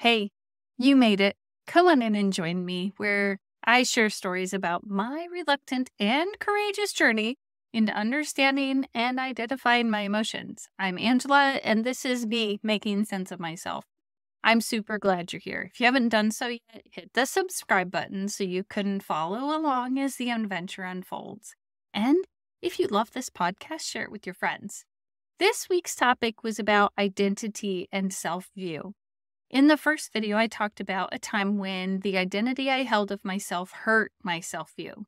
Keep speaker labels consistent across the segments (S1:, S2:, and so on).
S1: Hey, you made it. Come on in and join me where I share stories about my reluctant and courageous journey into understanding and identifying my emotions. I'm Angela, and this is me making sense of myself. I'm super glad you're here. If you haven't done so yet, hit the subscribe button so you can follow along as the adventure unfolds. And if you love this podcast, share it with your friends. This week's topic was about identity and self-view. In the first video, I talked about a time when the identity I held of myself hurt my self-view.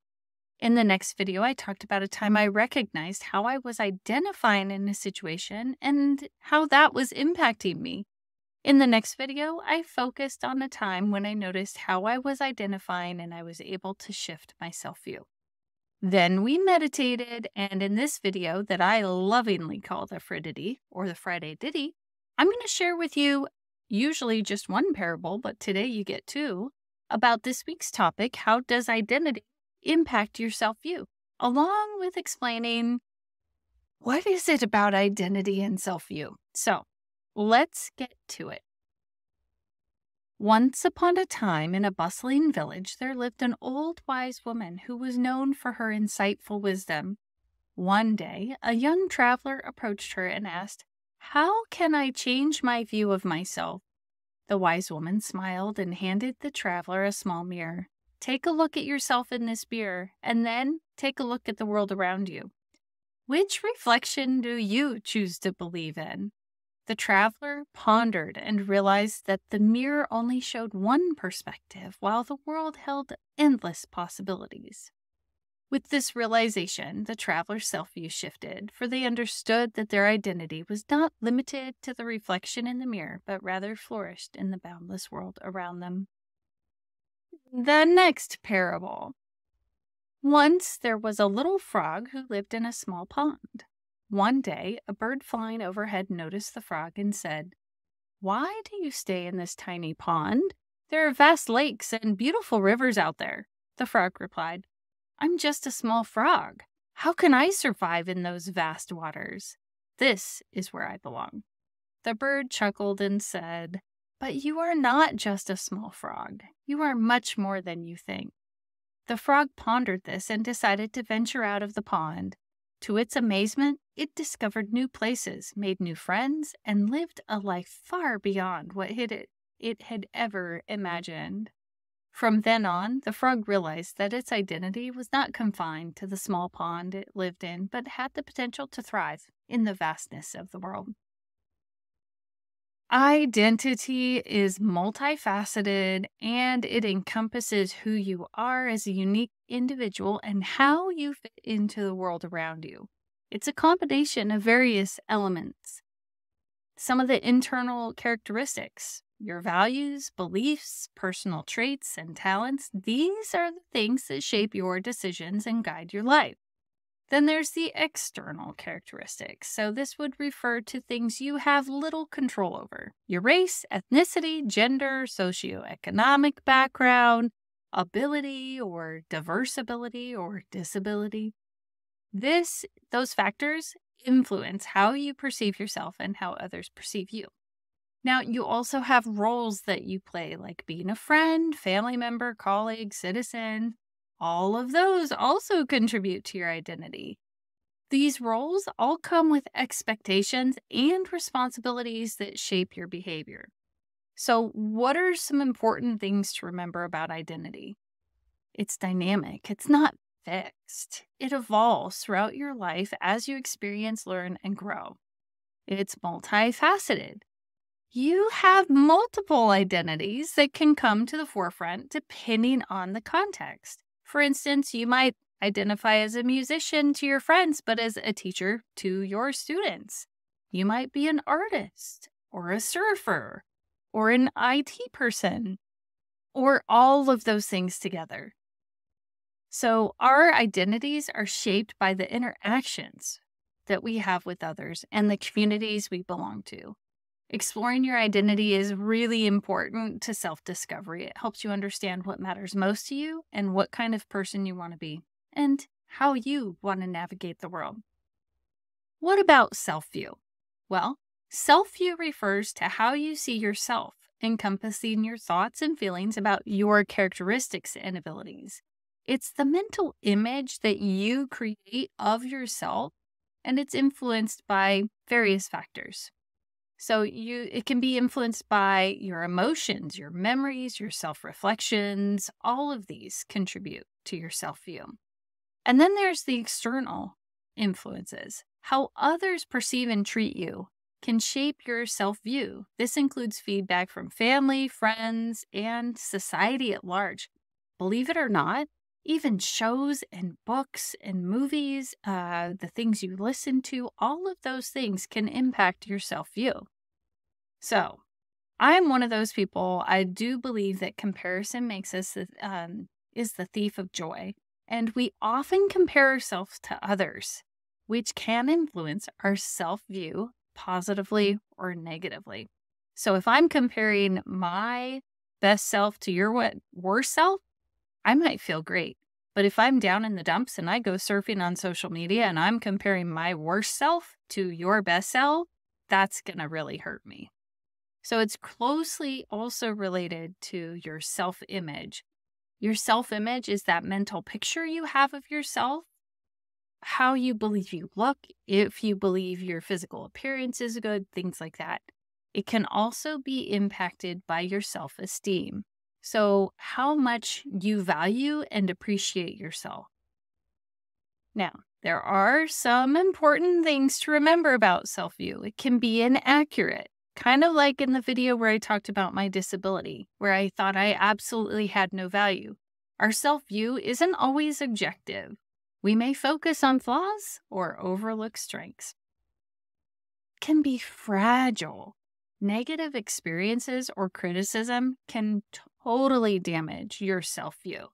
S1: In the next video, I talked about a time I recognized how I was identifying in a situation and how that was impacting me. In the next video, I focused on a time when I noticed how I was identifying and I was able to shift my self-view. Then we meditated, and in this video that I lovingly call the Fridity or the Friday Ditty, I'm going to share with you usually just one parable, but today you get two, about this week's topic, how does identity impact your self-view? Along with explaining what is it about identity and self-view. So let's get to it. Once upon a time in a bustling village, there lived an old wise woman who was known for her insightful wisdom. One day, a young traveler approached her and asked, "How can I change my view of myself?" The wise woman smiled and handed the traveler a small mirror. "Take a look at yourself in this mirror, and then take a look at the world around you. Which reflection do you choose to believe in?" The traveler pondered and realized that the mirror only showed one perspective, while the world held endless possibilities. With this realization, the traveler's self-view shifted, for they understood that their identity was not limited to the reflection in the mirror, but rather flourished in the boundless world around them. The next parable. Once there was a little frog who lived in a small pond. One day, a bird flying overhead noticed the frog and said, "Why do you stay in this tiny pond? There are vast lakes and beautiful rivers out there." The frog replied, "I'm just a small frog. How can I survive in those vast waters? This is where I belong." The bird chuckled and said, "But you are not just a small frog. You are much more than you think." The frog pondered this and decided to venture out of the pond. To its amazement, it discovered new places, made new friends, and lived a life far beyond what it had ever imagined. From then on, the frog realized that its identity was not confined to the small pond it lived in, but had the potential to thrive in the vastness of the world. Identity is multifaceted, and it encompasses who you are as a unique individual and how you fit into the world around you. It's a combination of various elements. Some of the internal characteristics, your values, beliefs, personal traits, and talents, these are the things that shape your decisions and guide your life. Then there's the external characteristics. So this would refer to things you have little control over. Your race, ethnicity, gender, socioeconomic background, ability or diverse ability or disability. Those factors influence how you perceive yourself and how others perceive you. Now, you also have roles that you play, like being a friend, family member, colleague, citizen. All of those also contribute to your identity. These roles all come with expectations and responsibilities that shape your behavior. So, what are some important things to remember about identity? It's dynamic. It's not fixed. It evolves throughout your life as you experience, learn, and grow. It's multifaceted. You have multiple identities that can come to the forefront depending on the context. For instance, you might identify as a musician to your friends, but as a teacher to your students. You might be an artist or a surfer or an IT person or all of those things together. So our identities are shaped by the interactions that we have with others and the communities we belong to. Exploring your identity is really important to self-discovery. It helps you understand what matters most to you and what kind of person you want to be and how you want to navigate the world. What about self-view? Well, self-view refers to how you see yourself encompassing your thoughts and feelings about your characteristics and abilities. It's the mental image that you create of yourself, and it's influenced by various factors. So it can be influenced by your emotions, your memories, your self-reflections. All of these contribute to your self-view. And then there's the external influences. How others perceive and treat you can shape your self-view. This includes feedback from family, friends, and society at large. Believe it or not, even shows and books and movies, the things you listen to, all of those things can impact your self-view. So I'm one of those people. I do believe that comparison makes us is the thief of joy. And we often compare ourselves to others, which can influence our self-view positively or negatively. So if I'm comparing my best self to your worst self, I might feel great. But if I'm down in the dumps and I go surfing on social media and I'm comparing my worst self to your best self, that's going to really hurt me. So it's closely also related to your self-image. Your self-image is that mental picture you have of yourself, how you believe you look, if you believe your physical appearance is good, things like that. It can also be impacted by your self-esteem. So how much you value and appreciate yourself. Now, there are some important things to remember about self-view. It can be inaccurate, kind of like in the video where I talked about my disability, where I thought I absolutely had no value. Our self-view isn't always objective. We may focus on flaws or overlook strengths. It can be fragile. Negative experiences or criticism can totally damage your self-view.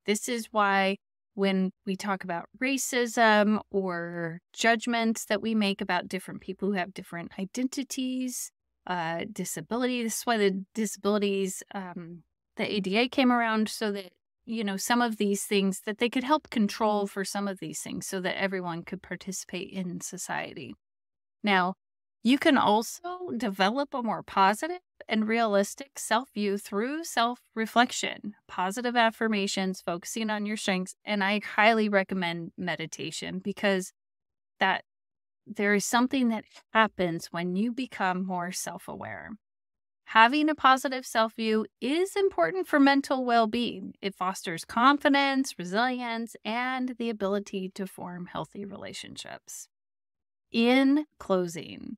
S1: This is why when we talk about racism or judgments that we make about different people who have different identities, disability, this is why the disabilities, the ADA came around so that, some of these things that they could help control for some of these things so that everyone could participate in society. Now, you can also develop a more positive and realistic self-view through self-reflection, positive affirmations, focusing on your strengths, and I highly recommend meditation because that there is something that happens when you become more self-aware. Having a positive self-view is important for mental well-being. It fosters confidence, resilience, and the ability to form healthy relationships. In closing,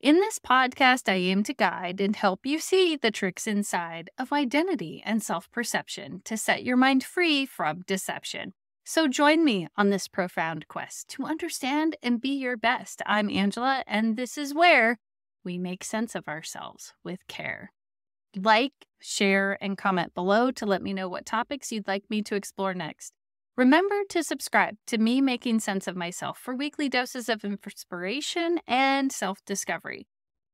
S1: in this podcast, I aim to guide and help you see the tricks inside of identity and self-perception to set your mind free from deception. So join me on this profound quest to understand and be your best. I'm Angela, and this is where we make sense of ourselves with care. Like, share, and comment below to let me know what topics you'd like me to explore next. Remember to subscribe to Me Making Sense of Myself for weekly doses of inspiration and self-discovery.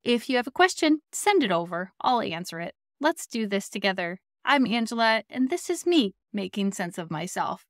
S1: If you have a question, send it over. I'll answer it. Let's do this together. I'm Angela, and this is Me Making Sense of Myself.